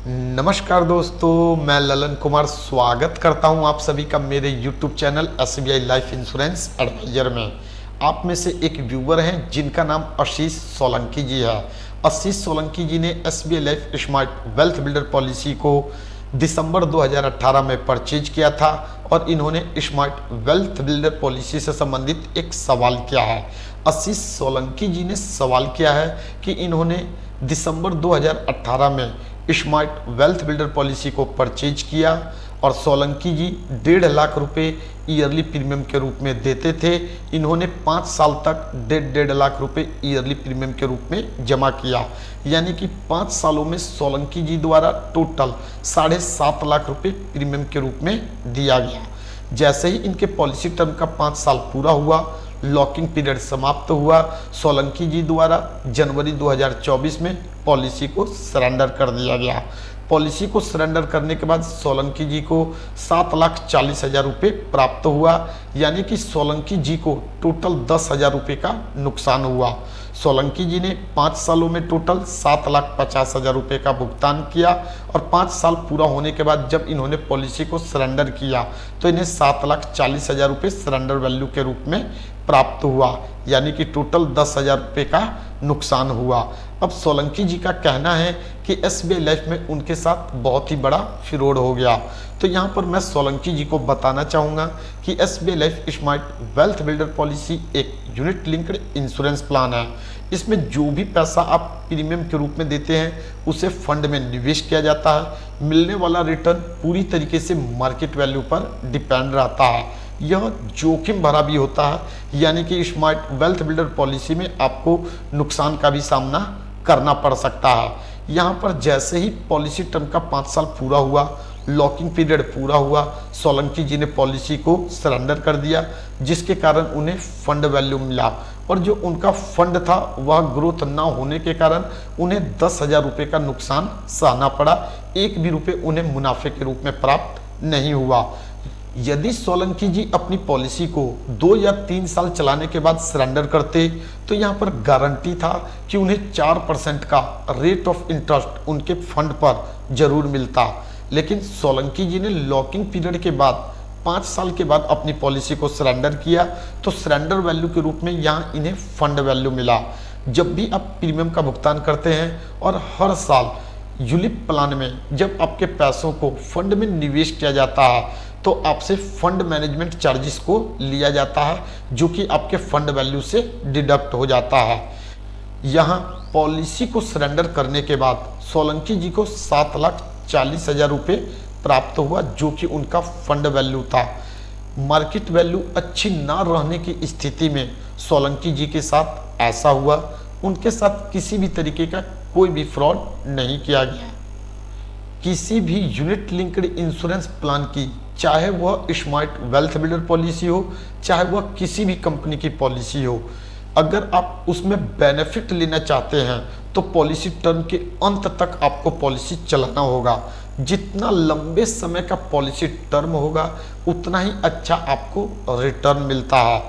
नमस्कार दोस्तों, मैं ललन कुमार स्वागत करता हूं आप सभी का मेरे YouTube channel SBI life insurance advisor में। आप में से एक व्यूवर हैं जिनका नाम आशीष सोलंकी जी है। आशीष सोलंकी जी ने SBI life smart wealth builder policy को दिसंबर 2018 में परचेज किया था और इन्होंने स्मार्ट वेल्थ बिल्डर पॉलिसी से संबंधित एक सवाल किया है। आशीष सोलंकी जी ने सवाल किया है कि इन्होंने दिसंबर 2018 में स्मार्ट वेल्थ बिल्डर पॉलिसी को परचेज किया और सोलंकी जी 1.5 लाख रुपए ईयरली प्रीमियम के रूप में देते थे। इन्होंने 5 साल तक 1.5 लाख रुपए ईयरली प्रीमियम के रूप में जमा किया, यानी कि 5 सालों में सोलंकी जी द्वारा टोटल 7.5 लाख रुपए प्रीमियम के रूप में दिया गया। जैसे ही इनके पॉलिसी टर्म का 5 साल पूरा हुआ, लॉकिंग पीरियड समाप्त हुआ, सोलंकी जी द्वारा जनवरी 2024 में पॉलिसी को सरेंडर कर दिया गया। पॉलिसी को सरेंडर करने के बाद सोलंकी जी को 7,40,000 रुपये प्राप्त हुआ, यानी कि सोलंकी जी को टोटल 10,000 रुपये का नुकसान हुआ। सोलंकी जी ने 5 सालों में टोटल 7,50,000 रुपये का भुगतान किया और 5 साल पूरा होने के बाद जब इन्होंने पॉलिसी को सरेंडर किया तो इन्हें 7,40,000 रुपये सरेंडर वैल्यू के रूप में प्राप्त हुआ, यानी कि टोटल 10,000 रुपये का नुकसान हुआ। अब सोलंकी जी का कहना है कि SBI लाइफ में उनके साथ बहुत ही बड़ा फ्रॉड हो गया। तो यहाँ पर मैं सोलंकी जी को बताना चाहूँगा कि SBI life smart wealth builder policy एक यूनिट लिंक्ड इंश्योरेंस प्लान है। इसमें जो भी पैसा आप प्रीमियम के रूप में देते हैं उसे फंड में निवेश किया जाता है। मिलने वाला रिटर्न पूरी तरीके से मार्केट वैल्यू पर डिपेंड रहता है। यह जोखिम भरा भी होता है, यानी कि स्मार्ट वेल्थ बिल्डर पॉलिसी में आपको नुकसान का भी सामना करना पड़ सकता है। यहाँ पर जैसे ही पॉलिसी टर्म का 5 साल पूरा हुआ, लॉकिंग पीरियड पूरा हुआ, सोलंकी जी ने पॉलिसी को सरेंडर कर दिया, जिसके कारण उन्हें फंड वैल्यू मिला और जो उनका फंड था वह ग्रोथ ना होने के कारण उन्हें 10,000 रुपये का नुकसान सहना पड़ा। एक भी रुपये उन्हें मुनाफे के रूप में प्राप्त नहीं हुआ। यदि सोलंकी जी अपनी पॉलिसी को 2 या 3 साल चलाने के बाद सरेंडर करते तो यहाँ पर गारंटी था कि उन्हें 4% का रेट ऑफ इंटरेस्ट उनके फंड पर जरूर मिलता। लेकिन सोलंकी जी ने लॉकिंग पीरियड के बाद 5 साल के बाद अपनी पॉलिसी को सरेंडर किया तो सरेंडर वैल्यू के रूप में यहाँ इन्हें फंड वैल्यू मिला। जब भी आप प्रीमियम का भुगतान करते हैं और हर साल यूलिप प्लान में जब आपके पैसों को फंड में निवेश किया जाता है तो आपसे फंड मैनेजमेंट चार्जेस को लिया जाता है, जो कि आपके फंड वैल्यू से डिडक्ट हो जाता है। यहाँ पॉलिसी को सरेंडर करने के बाद सोलंकी जी को 7,40,000 रुपये प्राप्त हुआ, जो कि उनका फंड वैल्यू था। मार्केट वैल्यू अच्छी ना रहने की स्थिति में सोलंकी जी के साथ ऐसा हुआ। उनके साथ किसी भी तरीके का कोई भी फ्रॉड नहीं किया गया। किसी भी यूनिट लिंक्ड इंश्योरेंस प्लान की, चाहे वह स्मार्ट वेल्थ बिल्डर पॉलिसी हो, चाहे वह किसी भी कंपनी की पॉलिसी हो, अगर आप उसमें बेनिफिट लेना चाहते हैं तो पॉलिसी टर्म के अंत तक आपको पॉलिसी चलाना होगा। जितना लंबे समय का पॉलिसी टर्म होगा उतना ही अच्छा आपको रिटर्न मिलता है।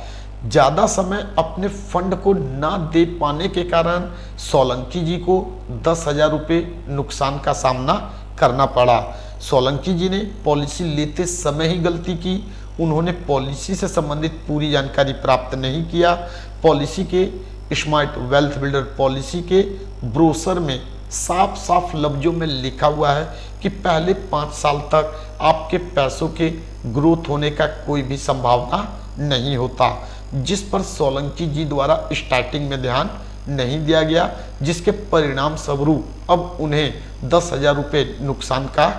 ज़्यादा समय अपने फंड को ना दे पाने के कारण सोलंकी जी को 10,000 रुपये नुकसान का सामना करना पड़ा। सोलंकी जी ने पॉलिसी लेते समय ही गलती की। उन्होंने पॉलिसी से संबंधित पूरी जानकारी प्राप्त नहीं किया। पॉलिसी के स्मार्ट वेल्थ बिल्डर पॉलिसी के ब्रोशर में साफ साफ लफ्जों में लिखा हुआ है कि पहले 5 साल तक आपके पैसों के ग्रोथ होने का कोई भी संभावना नहीं होता, जिस पर सोलंकी जी द्वारा स्टार्टिंग में ध्यान नहीं दिया गया, जिसके परिणाम स्वरूप अब उन्हें 10,000 रुपये नुकसान का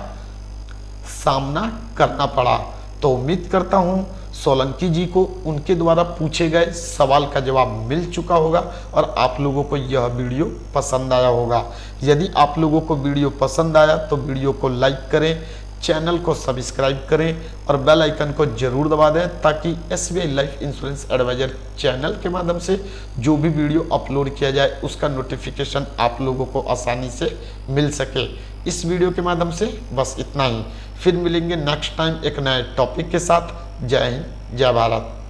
सामना करना पड़ा। तो उम्मीद करता हूं सोलंकी जी को उनके द्वारा पूछे गए सवाल का जवाब मिल चुका होगा और आप लोगों को यह वीडियो पसंद आया होगा। यदि आप लोगों को वीडियो पसंद आया तो वीडियो को लाइक करें, चैनल को सब्सक्राइब करें और बेल आइकन को जरूर दबा दें, ताकि SBI life insurance advisor channel के माध्यम से जो भी वीडियो अपलोड किया जाए उसका नोटिफिकेशन आप लोगों को आसानी से मिल सके। इस वीडियो के माध्यम से बस इतना ही। फिर मिलेंगे नेक्स्ट टाइम एक नए टॉपिक के साथ। जय हिंद, जय भारत।